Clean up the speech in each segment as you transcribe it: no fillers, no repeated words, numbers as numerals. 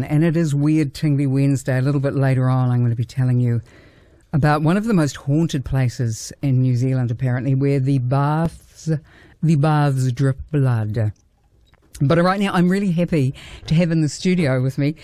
and it is Weird Tingly Wednesday. A little bit later on, I'm going to be telling you about one of the most haunted places in New Zealand, apparently, where the baths drip blood. But right now, I'm really happy to have in the studio with me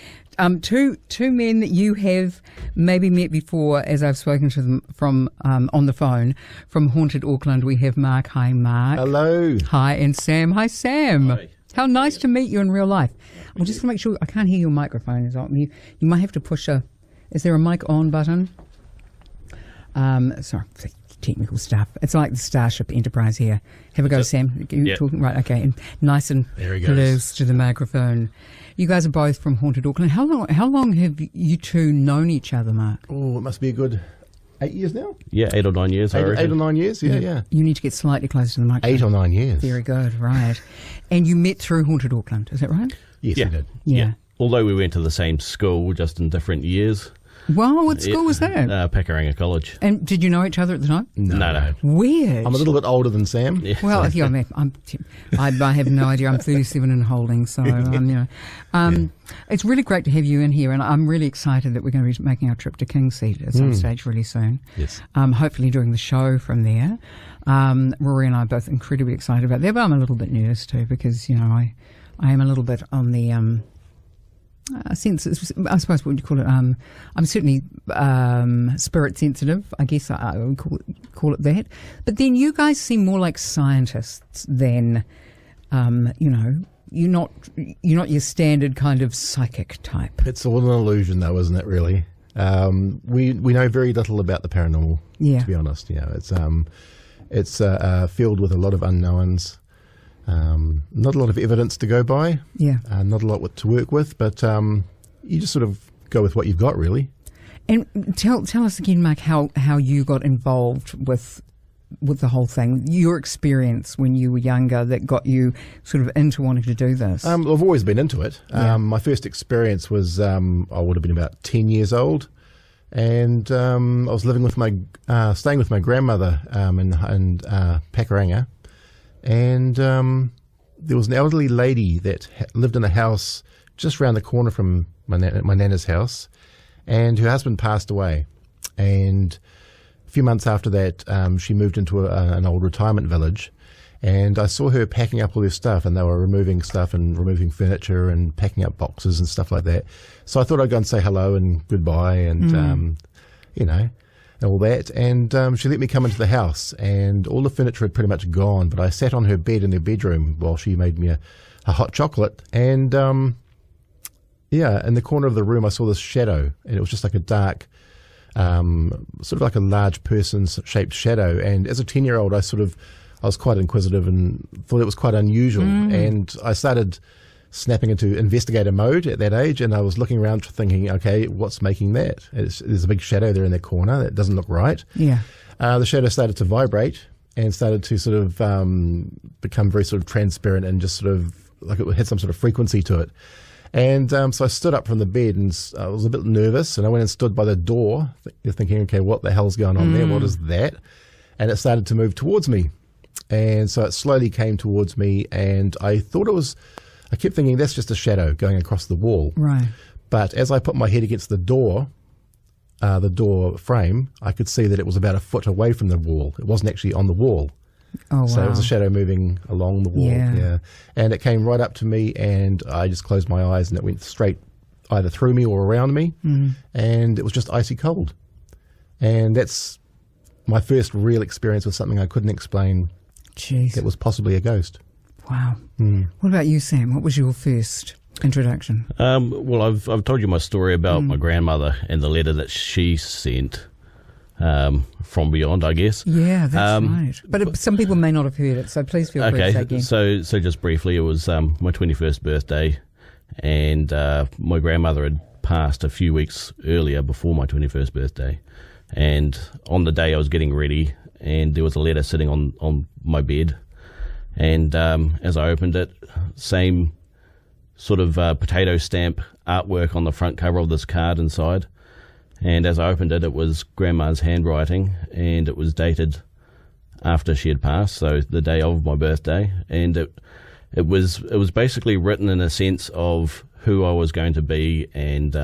two men that you have maybe met before, as I've spoken to them from on the phone from Haunted Auckland. We have Mark. Hi, Mark. Hello. Hi, and Sam. Hi, Sam. Hi. How nice to meet you in real life. I'm just going to make sure I can't hear your microphone. You might have to push a. Is there a mic on button? Sorry. Technical stuff. It's like the Starship Enterprise here. Have a go, Sam. Yep. Talking right? Okay, and nice and close to the microphone. You guys are both from Haunted Auckland. How long have you two known each other, Mark? Oh, it must be a good 8 years now. Yeah, 8 or 9 years. I reckon. 8 or 9 years. Yeah. You need to get slightly closer to the microphone. 8 or 9 years. Very good. Right. And you met through Haunted Auckland. Is that right? Yes, Yeah. we did. Yeah. Although we went to the same school, just in different years. Well, what school was that? Pakuranga College. And did you know each other at the time? No. Weird. I'm a little bit older than Sam. Yeah. Well, I have no idea. I'm 37 and holding, so it's really great to have you in here, and I'm really excited that we're going to be making our trip to Kingseat at some stage really soon. Yes. Hopefully doing the show from there. Rory and I are both incredibly excited about that, but I'm a little bit nervous too because I am a little bit on the senses. I suppose what would you call it? I'm certainly spirit sensitive. I guess I would call it that. But then you guys seem more like scientists than, you're not your standard kind of psychic type. It's all an illusion, though, isn't it? Really. We know very little about the paranormal. Yeah. To be honest, it's filled with a lot of unknowns. Not a lot of evidence to go by. Yeah. Not a lot to work with, but you just sort of go with what you've got, really. And tell us again, Mark, how you got involved with the whole thing. Your experience when you were younger that got you sort of into wanting to do this. I've always been into it. Yeah. My first experience was I would have been about 10 years old, and I was staying with my grandmother in Pakuranga. And there was an elderly lady that lived in a house just around the corner from my nana's house, and her husband passed away. And a few months after that, she moved into an old retirement village, and I saw her packing up all her stuff, and they were removing stuff and removing furniture and packing up boxes and stuff like that. So I thought I'd go and say hello and goodbye and, and all that, and she let me come into the house, and all the furniture had pretty much gone, but I sat on her bed in her bedroom while she made me a hot chocolate, and in the corner of the room I saw this shadow, and it was just like a dark, sort of like a large person's shaped shadow, and as a 10-year-old I was quite inquisitive and thought it was quite unusual, and I started snapping into investigator mode at that age, and I was looking around thinking, okay, what's making that? There's a big shadow there in the corner. That doesn't look right. Yeah. The shadow started to vibrate and started to sort of become very sort of transparent and just sort of like it had some sort of frequency to it. And so I stood up from the bed, and I was a bit nervous, and I went and stood by the door thinking, okay, what the hell's going on there? What is that? And it started to move towards me. And so it slowly came towards me, and I kept thinking that's just a shadow going across the wall. Right. But as I put my head against the door frame, I could see that it was about a foot away from the wall. It wasn't actually on the wall. Oh, wow. So it was a shadow moving along the wall. Yeah. And it came right up to me, and I just closed my eyes, and it went straight either through me or around me. And it was just icy cold. And that's my first real experience with something I couldn't explain. Jeez. It was possibly a ghost. Wow. What about you, Sam? What was your first introduction? Well, I've told you my story about my grandmother and the letter that she sent from beyond, I guess. Yeah, that's right. But some people may not have heard it, so please feel free to say again. So just briefly, it was my 21st birthday, and my grandmother had passed a few weeks earlier before my 21st birthday. And on the day I was getting ready, and there was a letter sitting on my bed. And as I opened it, same sort of potato stamp artwork on the front cover of this card inside. And as I opened it, it was Grandma's handwriting, and it was dated after she had passed, so the day of my birthday. And it was basically written in a sense of who I was going to be, and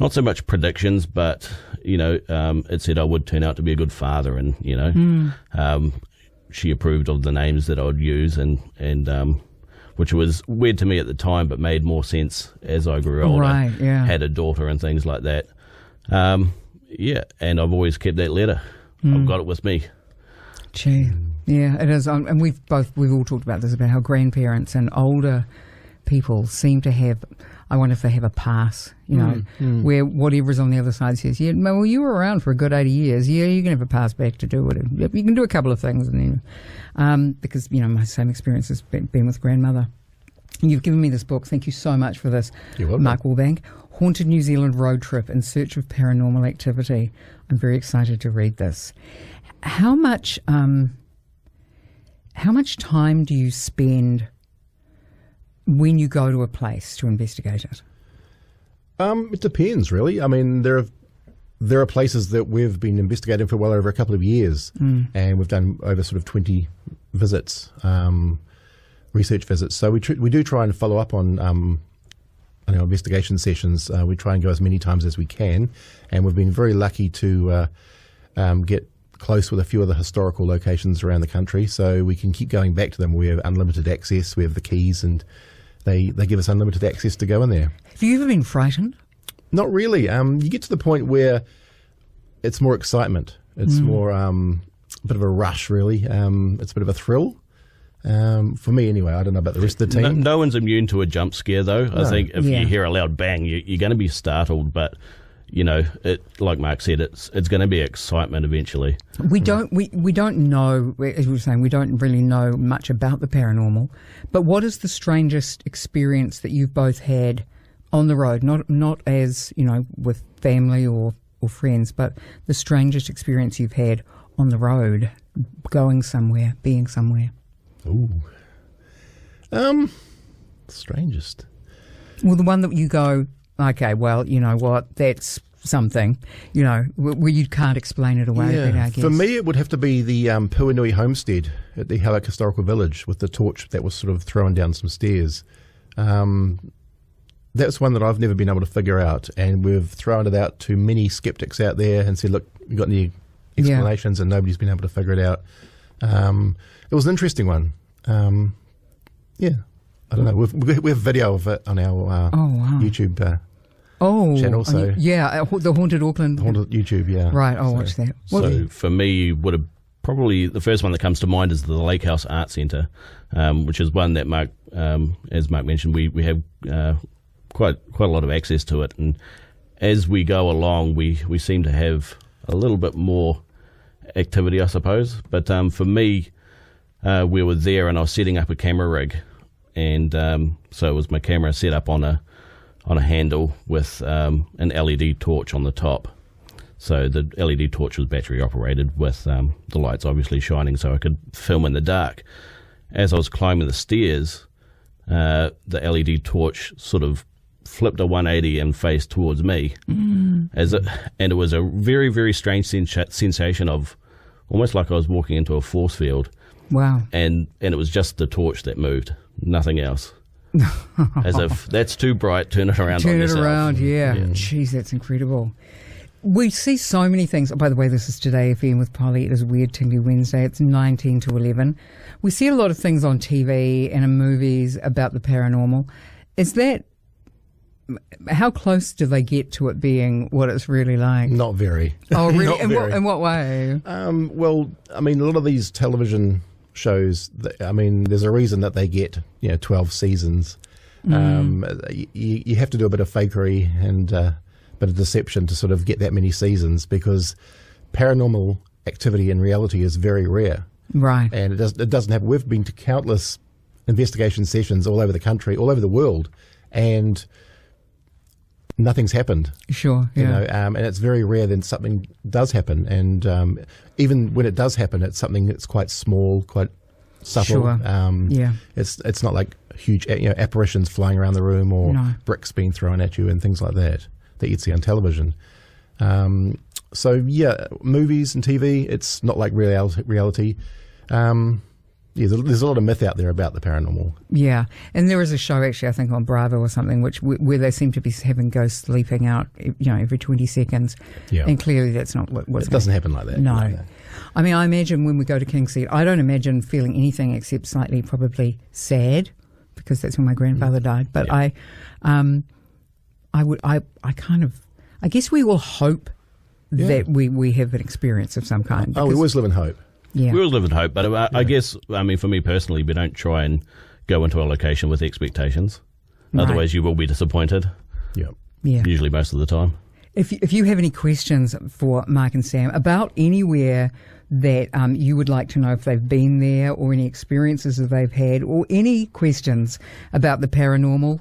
not so much predictions, but it said I would turn out to be a good father, and she approved of the names that I would use, and which was weird to me at the time, but made more sense as I grew older. Right, yeah. Had a daughter and things like that. And I've always kept that letter. I've got it with me. Gee, yeah, it is. And we've all talked about this, about how grandparents and older people seem to have, I wonder if they have a pass, where whatever's on the other side says, yeah, well, you were around for a good 80 years. Yeah, you can have a pass back to do whatever. You can do a couple of things. And then, because, my same experience has been with grandmother. You've given me this book. Thank you so much for this, Mark Wallbank. Haunted New Zealand Road Trip in Search of Paranormal Activity. I'm very excited to read this. How much time do you spend when you go to a place to investigate it? It depends, really. I mean, there are places that we've been investigating for well over a couple of years, and we've done over sort of 20 visits, research visits. So we do try and follow up on investigation sessions. We try and go as many times as we can, and we've been very lucky to get close with a few of the historical locations around the country, so we can keep going back to them. We have unlimited access. We have the keys, and they give us unlimited access to go in there. Have you ever been frightened? Not really. You get to the point where it's more excitement. It's more a bit of a rush, really. It's a bit of a thrill. For me, anyway. I don't know about the rest of the team. No one's immune to a jump scare, though. No. I think if you hear a loud bang, you're going to be startled, but like Mark said, it's going to be excitement eventually. We don't know, as we were saying, we don't really know much about the paranormal. But what is the strangest experience that you've both had on the road? Not as with family or friends, but the strangest experience you've had on the road, going somewhere, being somewhere. Ooh, strangest. Well, the one that you go, okay, well, you know what, that's something, where you can't explain it away. Yeah. I guess. For me, it would have to be the Puanui homestead at the Halleck Historical Village with the torch that was sort of thrown down some stairs. That's one that I've never been able to figure out, and we've thrown it out to many skeptics out there and said, look, you got any explanations? And nobody's been able to figure it out. It was an interesting one. I don't know. We have video of it on our YouTube channel. So the Haunted Auckland. Haunted YouTube, yeah. Right, I'll watch that. So for me, would have probably the first one that comes to mind is the Lake House Art Centre, which is one that Mark, as Mark mentioned, we have quite a lot of access to it, and as we go along, we seem to have a little bit more activity, I suppose. But for me, we were there, and I was setting up a camera rig, and so it was my camera set up on a handle with an LED torch on the top. So the LED torch was battery operated with the lights obviously shining, so I could film in the dark. As I was climbing the stairs, the LED torch sort of flipped a 180 and faced towards me, and it was a very, very strange sensation of almost like I was walking into a force field. Wow. And it was just the torch that moved, nothing else. As if that's too bright, turn it around on yourself. Turn it around, yeah. Jeez, that's incredible. We see so many things. Oh, by the way, this is TodayFM with Polly. It is Weird Tingly Wednesday. It's 19 to 11. We see a lot of things on TV and in movies about the paranormal. Is that... How close do they get to it being what it's really like? Not very. Oh, really? In what way? Well, I mean, a lot of these television shows, there's a reason that they get 12 seasons. You have to do a bit of fakery and a bit of deception to sort of get that many seasons, because paranormal activity in reality is very rare. Right. And it doesn't happen. We've been to countless investigation sessions all over the country, all over the world, and nothing's happened. Sure, yeah. And it's very rare that something does happen. And even when it does happen, it's something that's quite small, quite subtle. Sure. It's not like huge apparitions flying around the room or bricks being thrown at you and things like that you'd see on television. So, movies and TV, it's not like reality. there's a lot of myth out there about the paranormal. Yeah, and there is a show actually, I think on Bravo or something, where they seem to be having ghosts leaping out, every 20 seconds. Yeah. And clearly that's not what's It doesn't happen like that. No. Like that. I mean, I imagine when we go to King's Head, I don't imagine feeling anything except slightly probably sad, because that's when my grandfather died. But Yeah. I guess we will hope that we have an experience of some kind. We always live in hope. Yeah. We all live in hope, but I guess, I mean, for me personally, we don't try and go into a location with expectations. Right. Otherwise, you will be disappointed, Yeah. Yeah. usually most of the time. If you have any questions for Mark and Sam about anywhere that you would like to know if they've been there, or any experiences that they've had, or any questions about the paranormal,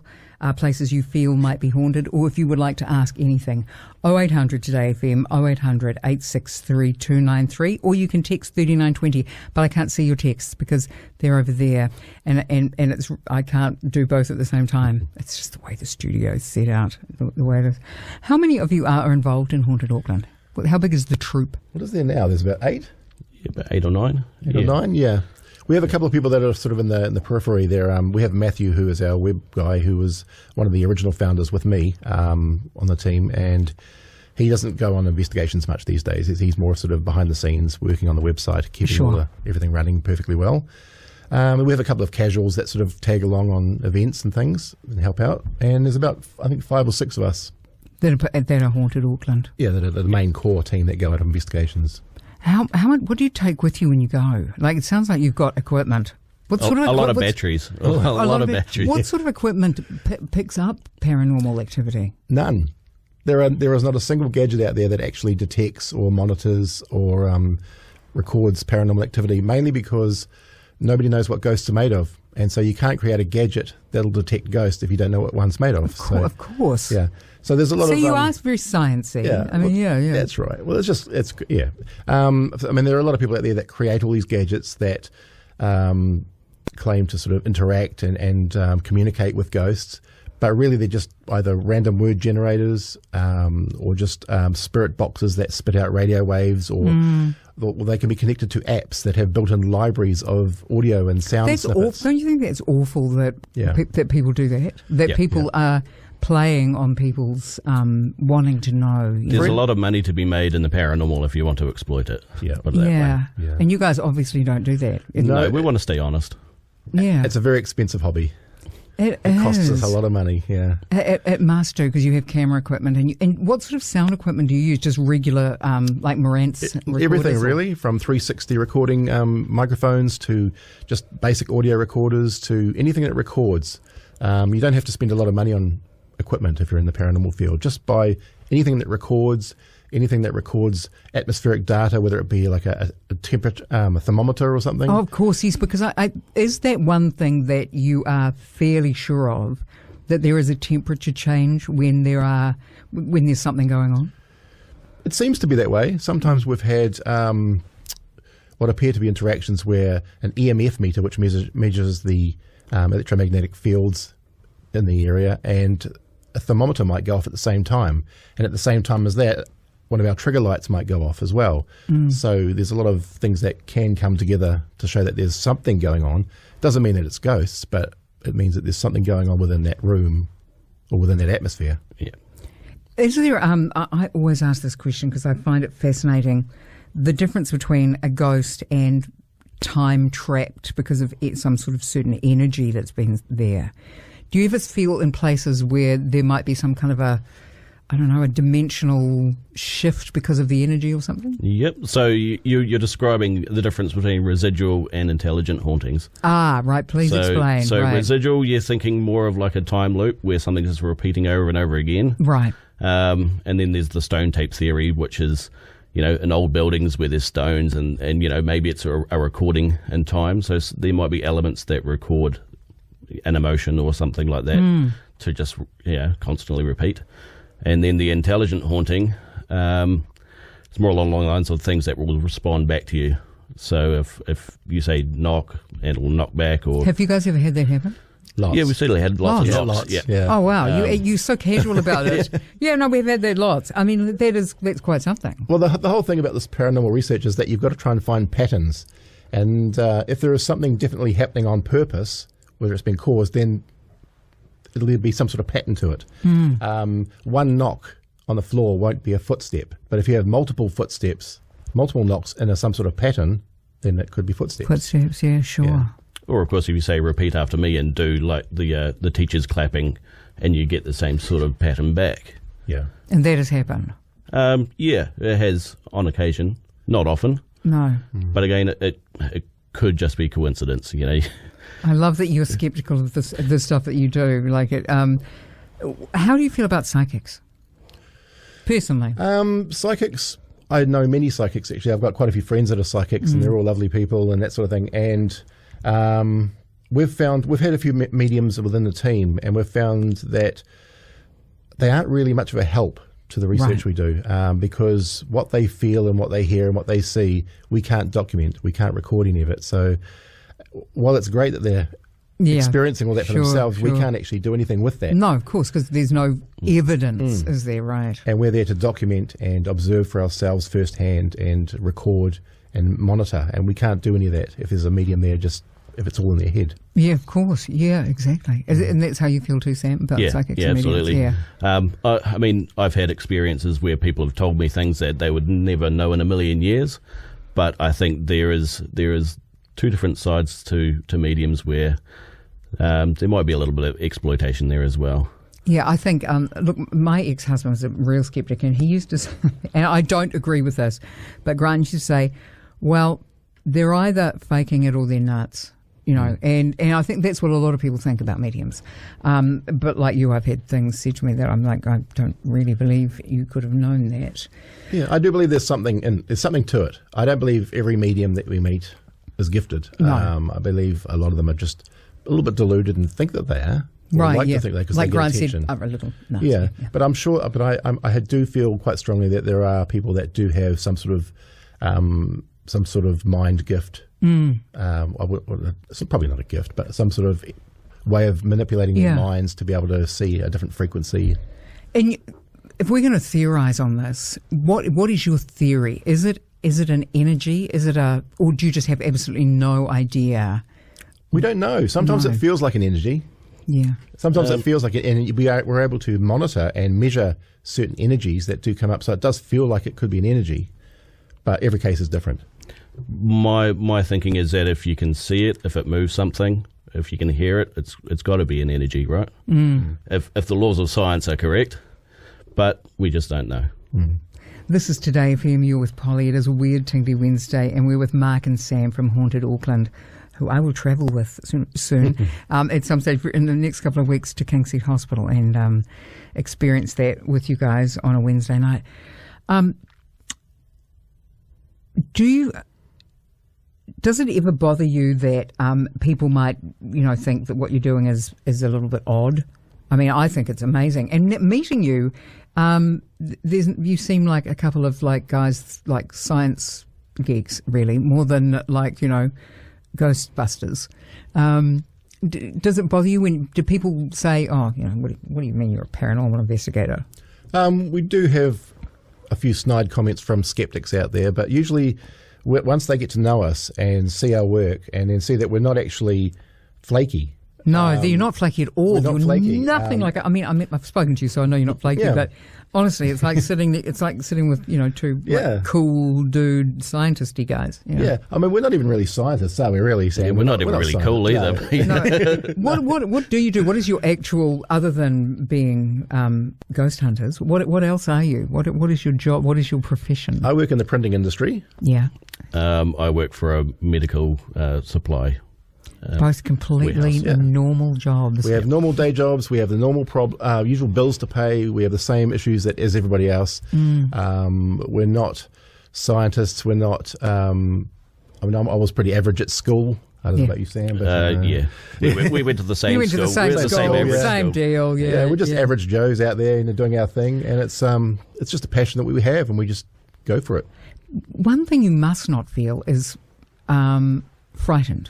places you feel might be haunted, or if you would like to ask anything, 0800 TodayFM, 0800 863 293, or you can text 3920, but I can't see your texts because they're over there, and it's I can't do both at the same time. It's just the way the studio is set out, the way it is. How many of you are involved in Haunted Auckland? How big is the troupe? What is there now? There's about 8? Yeah, about 8 or 9. 8 or 9, yeah. We have a couple of people that are sort of in the periphery there. We have Matthew, who is our web guy, who was one of the original founders with me on the team, and he doesn't go on investigations much these days. He's more sort of behind the scenes, working on the website, keeping everything running perfectly well. We have a couple of casuals that sort of tag along on events and things and help out, and there's about, I think, 5 or 6 of us. That are Haunted Auckland. Yeah, that are the main core team that go out on investigations. How much? What do you take with you when you go? Like, it sounds like you've got equipment. What sort of a lot of batteries. A lot of batteries. What sort of equipment picks up paranormal activity? None. There is not a single gadget out there that actually detects or monitors or records paranormal activity, mainly because nobody knows what ghosts are made of. And so you can't create a gadget that'll detect ghosts if you don't know what one's made of. Of course. Yeah. So there's a lot of... So you are very sciencey. Yeah. I mean, yeah. That's right. Well, yeah. I mean, there are a lot of people out there that create all these gadgets that claim to sort of interact and communicate with ghosts, but really they're just either random word generators or just spirit boxes that spit out radio waves, or they can be connected to apps that have built-in libraries of audio and sound snippets. Don't you think that's awful that that people do that? That people are playing on people's wanting to know. There's a lot of money to be made in the paranormal if you want to exploit it. Yeah. Put it that way. Yeah. And you guys obviously don't do that. No, we want to stay honest. Yeah. It's a very expensive hobby. It costs us a lot of money, yeah. It must do, because you have camera equipment. And what sort of sound equipment do you use? Just regular, like Marantz recorders? Everything, really, from 360 recording microphones to just basic audio recorders to anything that records. You don't have to spend a lot of money on equipment if you're in the paranormal field. Just buy anything that records atmospheric data, whether it be like a temperature, a thermometer or something. Oh, of course, yes, because is that one thing that you are fairly sure of, that there is a temperature change when there's something going on? It seems to be that way. Sometimes we've had what appear to be interactions where an EMF meter, which measures the electromagnetic fields in the area, and a thermometer might go off at the same time. And at the same time as that, one of our trigger lights might go off as well. So there's a lot of things that can come together to show that there's something going on. Doesn't mean that it's ghosts, but it means that there's something going on within that room or within that atmosphere. Yeah. Is there, I always ask this question because I find it fascinating, the difference between a ghost and time trapped because of some sort of certain energy that's been there. Do you ever feel in places where there might be some kind of a dimensional shift because of the energy or something? Yep. So you're describing the difference between residual and intelligent hauntings. Ah, right. Please explain. So right. Residual, you're thinking more of like a time loop where something is repeating over and over again. Right. And then there's the stone tape theory, which is, in old buildings where there's stones and maybe it's a recording in time. So there might be elements that record an emotion or something like that to just, constantly repeat. And then the intelligent haunting, it's more along the lines of things that will respond back to you. So if you say knock, and it will knock back. Or have you guys ever had that happen? Lots. Yeah, we certainly had lots of knocks. Yeah. Oh wow, you're so casual about it. Yeah, no, we've had that lots. I mean, that's quite something. Well, the whole thing about this paranormal research is that you've got to try and find patterns. And if there is something definitely happening on purpose, whether it's been caused, then it'll be some sort of pattern to it. One knock on the floor won't be a footstep, but if you have multiple footsteps, multiple knocks in some sort of pattern, then it could be footsteps. Footsteps, yeah, sure. Yeah. Or, of course, if you say repeat after me and do like the teacher's clapping, and you get the same sort of pattern back. Yeah. And that has happened? Yeah, it has on occasion. Not often. No. But again, it could just be coincidence, you know. I love that you're sceptical of this stuff that you do. Like it. How do you feel about psychics? Personally? Psychics, I know many psychics actually. I've got quite a few friends that are psychics and they're all lovely people and that sort of thing. And we've had a few mediums within the team, and we've found that they aren't really much of a help to the research we do, because what they feel and what they hear and what they see, we can't document, we can't record any of it. So while it's great that they're experiencing all that for themselves, we can't actually do anything with that. No, of course, because there's no evidence, is there, right? And we're there to document and observe for ourselves firsthand and record and monitor, and we can't do any of that if there's a medium there, just if it's all in their head. Yeah, of course. Yeah, exactly. And that's how you feel too, Sam, about psychics and mediums? Absolutely. Yeah. I mean, I've had experiences where people have told me things that they would never know in a million years, but I think there is two different sides to mediums where there might be a little bit of exploitation there as well. Yeah, I think, look, my ex-husband was a real skeptic, and he used to say, and I don't agree with this, but Grant used to say, well, they're either faking it or they're nuts. You know, and I think that's what a lot of people think about mediums. But like you, I've had things said to me that I'm like, I don't really believe you could have known that. Yeah, I do believe there's something to it. I don't believe every medium that we meet is gifted. No. I believe a lot of them are just a little bit deluded and think that they are. Right, like yeah. to think they, because like they get Grant attention. said, a little nuts. Yeah, but I'm sure. But I do feel quite strongly that there are people that do have some sort of mind gift. It's probably not a gift, but some sort of way of manipulating their minds to be able to see a different frequency. And if we're going to theorise on this, what is your theory? Is it an energy? Or do you just have absolutely no idea? We don't know. Sometimes it feels like an energy. Yeah. Sometimes it feels like it, and we're able to monitor and measure certain energies that do come up. So it does feel like it could be an energy, but every case is different. My thinking is that if you can see it, if it moves something, if you can hear it, it's got to be an energy, right? If the laws of science are correct, but we just don't know. This is TodayFM. You're with Polly. It is a weird Tingly Wednesday, and we're with Mark and Sam from Haunted Auckland, who I will travel with soon at some stage in the next couple of weeks to Kingseed Hospital and experience that with you guys on a Wednesday night. Does it ever bother you that people might, think that what you're doing is a little bit odd? I mean, I think it's amazing. And meeting you, you seem like a couple of guys, like science geeks, really, more than Ghostbusters. Does it bother you do people say, what do you mean you're a paranormal investigator? We do have a few snide comments from skeptics out there, but usually once they get to know us and see our work and then see that we're not actually flaky. No, you're not flaky at all. We're not flaky. Nothing like. I mean, I've spoken to you, so I know you're not flaky. Yeah. But honestly, it's like sitting with two cool dude scientisty guys. Yeah, I mean, we're not even really scientists, are we? Really, Sam? Yeah, we're not even really cool either. No. What do you do? What is your actual, other than being ghost hunters? What else are you? What is your job? What is your profession? I work in the printing industry. Yeah. I work for a medical supply. Both completely normal jobs. We have normal day jobs. We have the normal usual bills to pay. We have the same issues as everybody else. We're not scientists. We're not. I was pretty average at school. I don't know about you, Sam. But, we went to the same school. We're the same average same school. deal. Yeah, we're just average Joes out there, doing our thing, and it's just a passion that we have, and we just go for it. One thing you must not feel is frightened.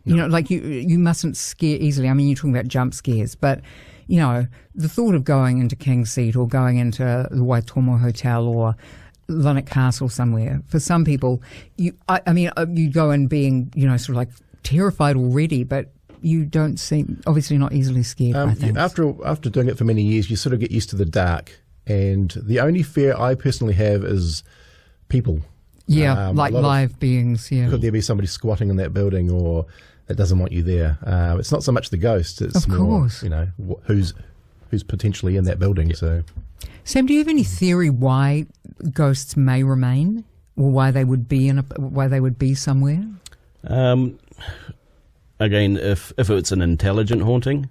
No. You mustn't scare easily. I mean, you're talking about jump scares, but, the thought of going into Kingseed or going into the Waitomo Hotel or Lanark Castle somewhere. For some people, you go in being, sort of like terrified already, but you don't seem, obviously not easily scared by things. After doing it for many years, you sort of get used to the dark. And the only fear I personally have is people. Yeah, like live beings, yeah. Could there be somebody squatting in that building or that doesn't want you there? It's not so much the ghost. It's of course. more, who's potentially in that building. Yeah. So, Sam, do you have any theory why ghosts may remain or why they would be somewhere? Again, if it's an intelligent haunting,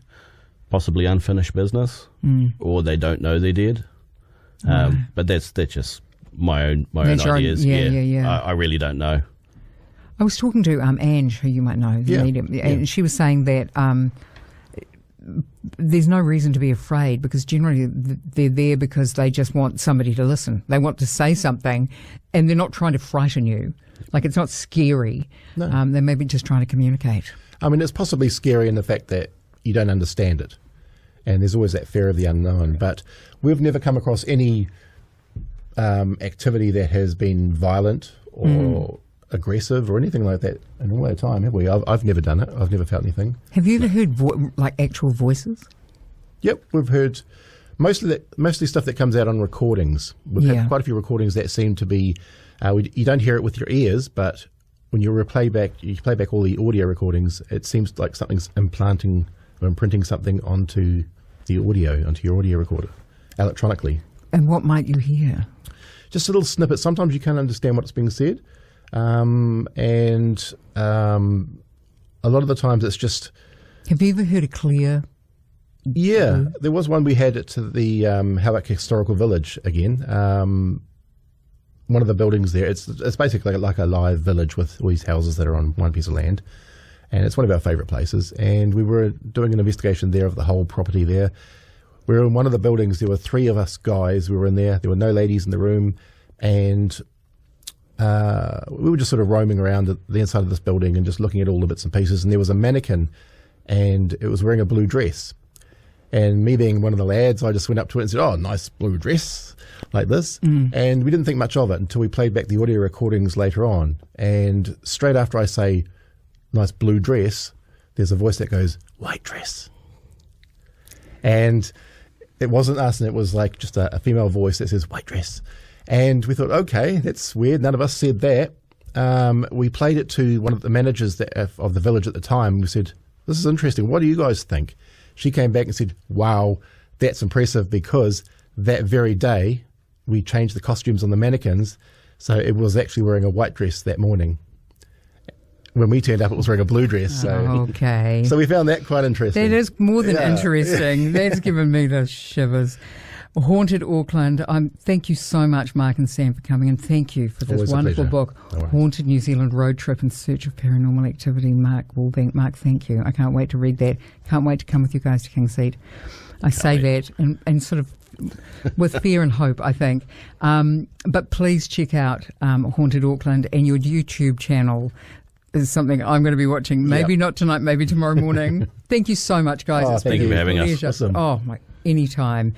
possibly unfinished business, or they don't know they're dead. But that's just my own ideas. Yeah. I really don't know. I was talking to Ange, who you might know, the medium, and she was saying that there's no reason to be afraid because generally they're there because they just want somebody to listen. They want to say something, and they're not trying to frighten you. Like, it's not scary. No. They're maybe just trying to communicate. I mean, it's possibly scary in the fact that you don't understand it. And there's always that fear of the unknown. But we've never come across any activity that has been violent or aggressive or anything like that in all our time, have we? I've never done it. I've never felt anything. Have you ever heard actual voices? Yep, we've heard mostly stuff that comes out on recordings. We've had quite a few recordings that seem to be, you don't hear it with your ears, but when you play back all the audio recordings, it seems like something's imprinting something onto your audio recorder electronically. And what might you hear? Just little snippets. Sometimes you can't understand what's being said, and a lot of the times it's just. Have you ever heard a Collier? Yeah, there was one we had at the Hawick Historical Village again. One of the buildings there, it's basically like a live village with all these houses that are on one piece of land, and it's one of our favourite places. And we were doing an investigation there of the whole property there. We were in one of the buildings. There were 3 of us guys. We were in there. There were no ladies in the room, and we were just sort of roaming around the inside of this building and just looking at all the bits and pieces. And there was a mannequin, and it was wearing a blue dress. And me being one of the lads, I just went up to it and said, "Oh, nice blue dress," like this. And we didn't think much of it until we played back the audio recordings later on. And straight after I say, "nice blue dress," there's a voice that goes, "white dress." And it wasn't us, and it was like just a female voice that says, "white dress." And we thought, okay, that's weird. None of us said that. We played it to one of the managers of the village at the time. We said, "This is interesting. What do you guys think?" She came back and said, "Wow, that's impressive," because that very day we changed the costumes on the mannequins, so it was actually wearing a white dress that morning. When we turned up, it was wearing a blue dress. So, okay. So we found that quite interesting. That is more than interesting. That's given me the shivers. Haunted Auckland. Thank you so much, Mark and Sam, for coming, and thank you for this Always wonderful book, Haunted New Zealand Road Trip in Search of Paranormal Activity. Mark Wallbank. Mark, thank you. I can't wait to read that. Can't wait to come with you guys to King's Seat. I say that and sort of with fear and hope, I think. But please check out Haunted Auckland, and your YouTube channel is something I'm going to be watching. Maybe not tonight, maybe tomorrow morning. Thank you so much, guys. Oh, thank you for having us. Awesome. Oh, my. Anytime.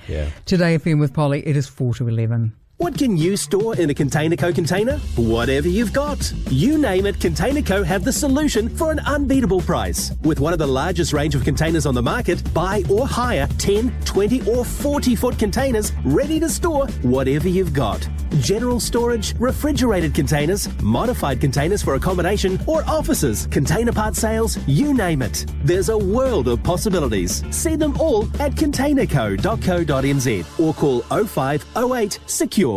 Today FM with Polly, it is 4 to 11. What can you store in a Container Co container? Whatever you've got. You name it, Container Co have the solution for an unbeatable price. With one of the largest range of containers on the market, buy or hire 10, 20 or 40-foot containers ready to store whatever you've got. General storage, refrigerated containers, modified containers for accommodation or offices, container part sales, you name it. There's a world of possibilities. See them all at containerco.co.nz or call 0508 SECURE.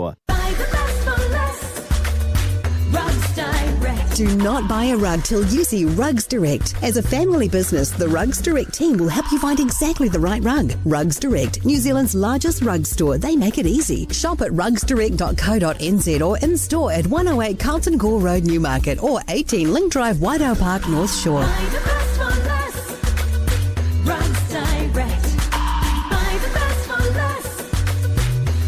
Do not buy a rug till you see Rugs Direct. As a family business, the Rugs Direct team will help you find exactly the right rug. Rugs Direct, New Zealand's largest rug store. They make it easy. Shop at rugsdirect.co.nz or in store at 108 Carlton Gore Road, Newmarket, or 18 Link Drive, Whiteout Park, North Shore. Buy the best for less. Rugs Direct. Buy the best for less.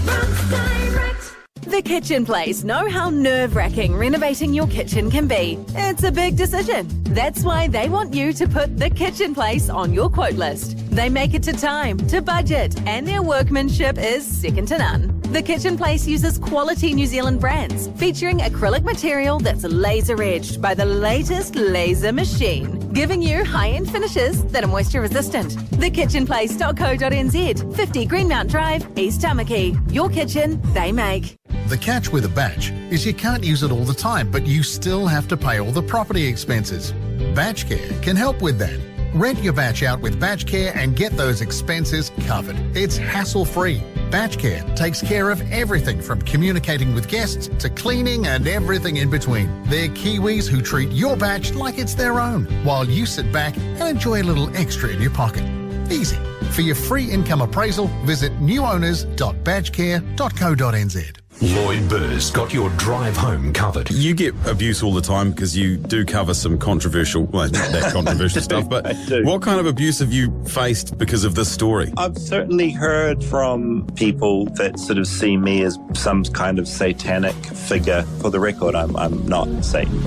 Rugs Direct. The Kitchen Place know how nerve-wracking renovating your kitchen can be. It's a big decision. That's why they want you to put The Kitchen Place on your quote list. They make it to time, to budget, and their workmanship is second to none. The kitchen place uses quality New Zealand brands, featuring acrylic material that's laser edged by the latest laser machine, giving you high-end finishes that are moisture resistant. Thekitchenplace.co.nz, 50 Greenmount Drive, East Tamaki. Your kitchen, they make. The catch with a batch is you can't use it all the time, but you still have to pay all the property expenses. Batch Care can help with that. Rent your batch out with Batch Care and get those expenses covered. It's hassle-free. Batch Care takes care of everything from communicating with guests to cleaning and everything in between. They're Kiwis who treat your batch like it's their own, while you sit back and enjoy a little extra in your pocket. Easy. For your free income appraisal, visit newowners.batchcare.co.nz. Lloyd Burr's got your drive home covered. You get abuse all the time because you do cover some controversial, well, not that controversial stuff, but what kind of abuse have you faced because of this story? I've certainly heard from people that sort of see me as some kind of satanic figure. For the record, I'm not Satan.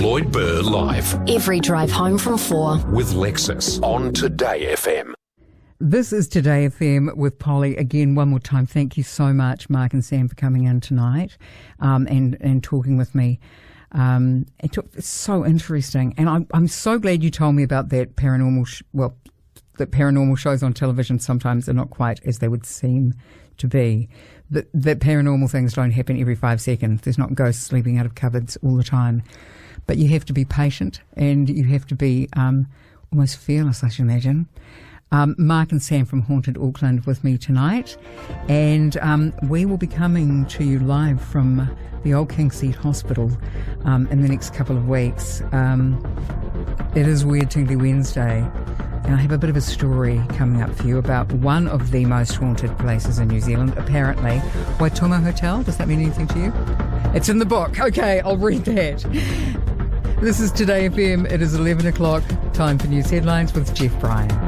Lloyd Burr live every drive home from 4 with Lexus on TodayFM. This is Today FM with Polly. Again, one more time, thank you so much, Mark and Sam, for coming in tonight and talking with me. It's so interesting. And I'm so glad you told me about that paranormal, that paranormal shows on television sometimes are not quite as they would seem to be. That paranormal things don't happen every 5 seconds. There's not ghosts sleeping out of cupboards all the time. But you have to be patient and you have to be almost fearless, I should imagine. Mark and Sam from Haunted Auckland with me tonight, and we will be coming to you live from the Old King Seat Hospital in the next couple of weeks. It is Weird Tingly Wednesday, and I have a bit of a story coming up for you about one of the most haunted places in New Zealand, apparently. Waitomo Hotel, does that mean anything to you? It's in the book. Okay, I'll read that. This is Today FM. It is 11 o'clock. Time for news headlines with Jeff Bryan.